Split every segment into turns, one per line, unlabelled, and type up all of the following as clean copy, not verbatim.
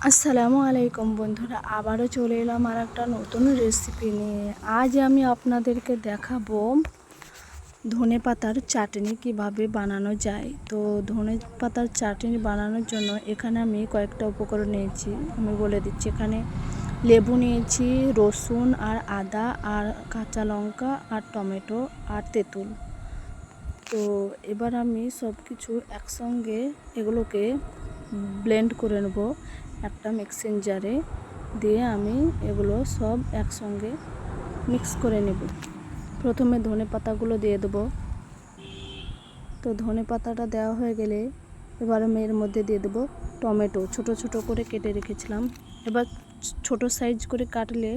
আসসালামু আলাইকুম বন্ধুরা, আবারও চলে এলাম আর একটা নতুন রেসিপি নিয়ে। আজ আমি আপনাদেরকে দেখাবো ধনেপাতার চাটনি কিভাবে বানানো যায়। তো ধনেপাতার চাটনি বানানোর জন্য এখানে আমি কয়েকটা উপকরণ নিয়েছি, আমি বলে দিচ্ছি। এখানে লেবু নিয়েছি, রসুন আর আদা আর কাঁচা লঙ্কা আর টমেটো আর তেঁতুল। তো এবার আমি সব কিছু একসঙ্গে এগুলোকে ব্লেন্ড করে নেব একটা মিক্সিং জারে, দিয়ে আমি এগুলো সব একসঙ্গে মিক্স করে নেব। প্রথমে ধনে পাতাগুলো দিয়ে দেবো। তো ধনে পাতাটা দেওয়া হয়ে গেলে এবার আমি এর মধ্যে দিয়ে দেবো টমেটো, ছোট ছোট করে কেটে রেখেছিলাম। এবার ছোট সাইজ করে কাটলে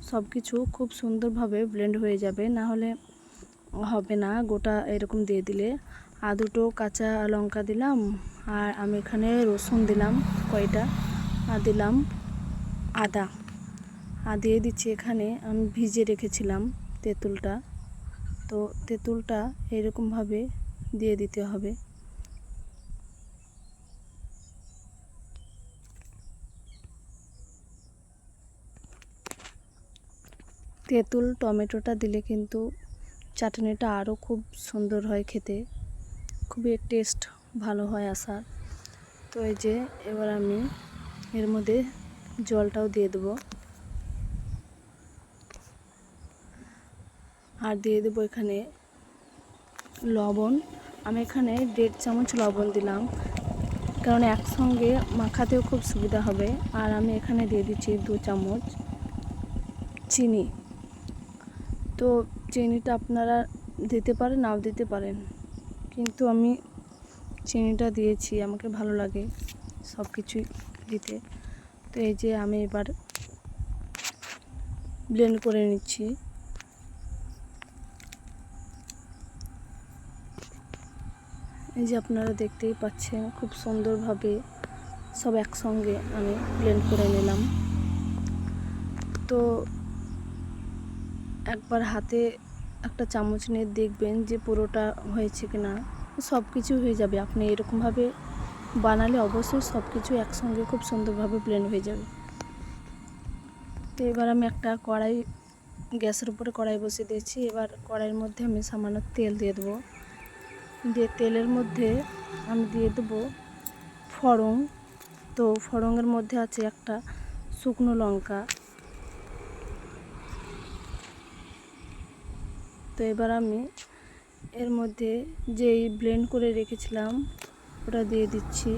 সব কিছু খুব সুন্দরভাবে ব্লেন্ড হয়ে যাবে, না হলে হবে না গোটা এরকম দিয়ে দিলে। আর দুটো কাঁচা লঙ্কা দিলাম, আর আমি এখানে রসুন দিলাম কয়টা, আর দিলাম আদা, আর দিয়ে দিচ্ছি এখানে আমি ভিজে রেখেছিলাম তেঁতুলটা। তো তেঁতুলটা এরকমভাবে দিয়ে দিতে হবে। তেঁতুল টমেটোটা দিলে কিন্তু চাটনিটা আরও খুব সুন্দর হয় খেতে, খুবই টেস্ট ভালো হয় আসার। তো এই যে এবার আমি এর মধ্যে জলটাও দিয়ে দেবো, আর দিয়ে দেবো এখানে লবণ। আমি এখানে 1.5 চামচ লবণ দিলাম, কারণ একসঙ্গে মাখাতেও খুব সুবিধা হবে। আর আমি এখানে দিয়ে দিচ্ছি 2 চামচ চিনি। তো চিনিটা আপনারা দিতে পারেন, নাও দিতে পারেন, কিন্তু আমি চিনিটা দিয়েছি, আমাকে ভালো লাগে সব কিছুই দিতে। তো এই যে আমি এবার ব্লেন্ড করে নিচ্ছি। এই যে আপনারা দেখতেই পাচ্ছেন খুব সুন্দরভাবে সব একসঙ্গে আমি ব্লেন্ড করে নিলাম। তো একবার হাতে একটা চামচ নিয়ে দেখবেন যে পুরোটা হয়েছে কিনা, সব কিছু হয়ে যাবে। আপনি এরকমভাবে বানালে অবশ্যই সব কিছু একসঙ্গে খুব সুন্দরভাবে ব্লেন্ড হয়ে যাবে। তো এবার আমি একটা কড়াই, গ্যাসের উপরে কড়াই বসিয়ে দিয়েছি। এবার কড়াইয়ের মধ্যে আমি সামান্য তেল দিয়ে দেবো, দিয়ে তেলের মধ্যে আমি দিয়ে দেবো ফড়ং। তো ফড়ংয়ের মধ্যে আছে একটা শুকনো লঙ্কা। তো এবার আমি এর মধ্যে যেই ব্লেন্ড করে রেখেছিলাম ওটা দিয়ে দিচ্ছি,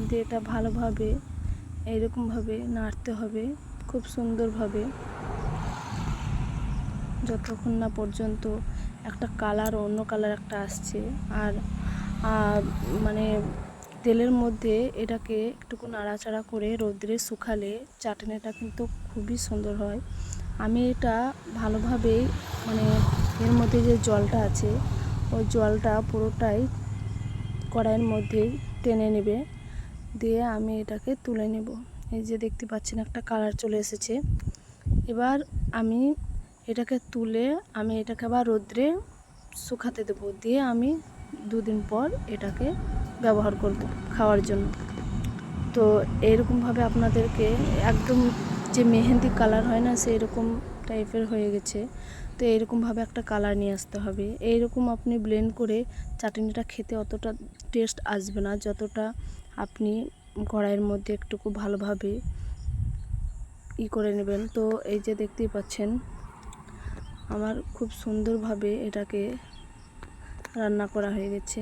দিয়ে এটা ভালোভাবে এইরকমভাবে নাড়তে হবে খুব সুন্দরভাবে, যতক্ষণ না পর্যন্ত একটা কালার, অন্য কালার একটা আসছে। আর মানে তেলের মধ্যে এটাকে একটুকু নাড়াচাড়া করে রোদ্রে শুকালে চাটনিটা কিন্তু খুবই সুন্দর হয়। আমি এটা ভালোভাবে, মানে এর মধ্যে যে জলটা আছে ওই জলটা পুরোটাই কড়াইয়ের মধ্যে টেনে নেবে, দিয়ে আমি এটাকে তুলে নেব। এই যে দেখতে পাচ্ছেন একটা কালার চলে এসেছে। এবার আমি এটাকে তুলে আমি এটাকে আবার রোদ্রে শুকাতে দেবো, দিয়ে আমি 2 দিন পর এটাকে ব্যবহার করব খাওয়ার জন্য। তো এইরকমভাবে আপনাদেরকে একদম যে মেহেন্দি কালার হয় না, সেই রকম টাইপের হয়ে গেছে। তো এইরকমভাবে একটা কালার নিয়ে আসতে হবে। এইরকম আপনি ব্লেন্ড করে চাটনিটা খেতে অতটা টেস্ট আসবে না, যতটা আপনি কড়াইয়ের মধ্যে একটুকু ভালোভাবে করে নেবেন। তো এই যে দেখতেই পাচ্ছেন আমার খুব সুন্দরভাবে এটাকে রান্না করা হয়ে গেছে।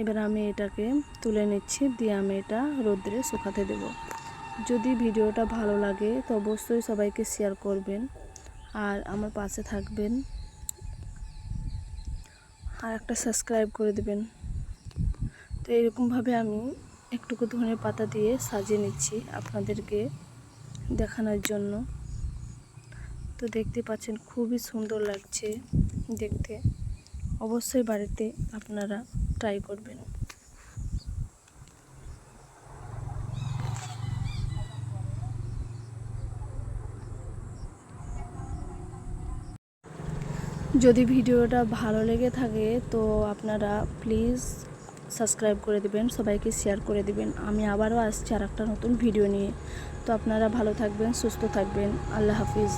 এবার আমি এটাকে তুলে নিচ্ছি, দিয়ে আমি এটা রোদ্রে শুকাতে দেব। যদি ভিডিওটা ভালো লাগে তো অবশ্যই সবাইকে শেয়ার করবেন আর আমার পাশে থাকবেন, আর একটা সাবস্ক্রাইব করে দেবেন। তো এরকমভাবে আমি একটুকু ধনে পাতা দিয়ে সাজিয়ে নিচ্ছি আপনাদেরকে দেখানোর জন্য। তো দেখতে পাচ্ছেন খুবই সুন্দর লাগছে দেখতে, অবশ্যই বাড়িতে আপনারা ট্রাই করবেন। যদি ভিডিওটা ভালো লেগে থাকে তো আপনারা প্লিজ সাবস্ক্রাইব করে দিবেন, সবাইকে শেয়ার করে দিবেন। আমি আবারও আসছি আর একটা নতুন ভিডিও নিয়ে। তো আপনারা ভালো থাকবেন, সুস্থ থাকবেন। আল্লাহ হাফিজ।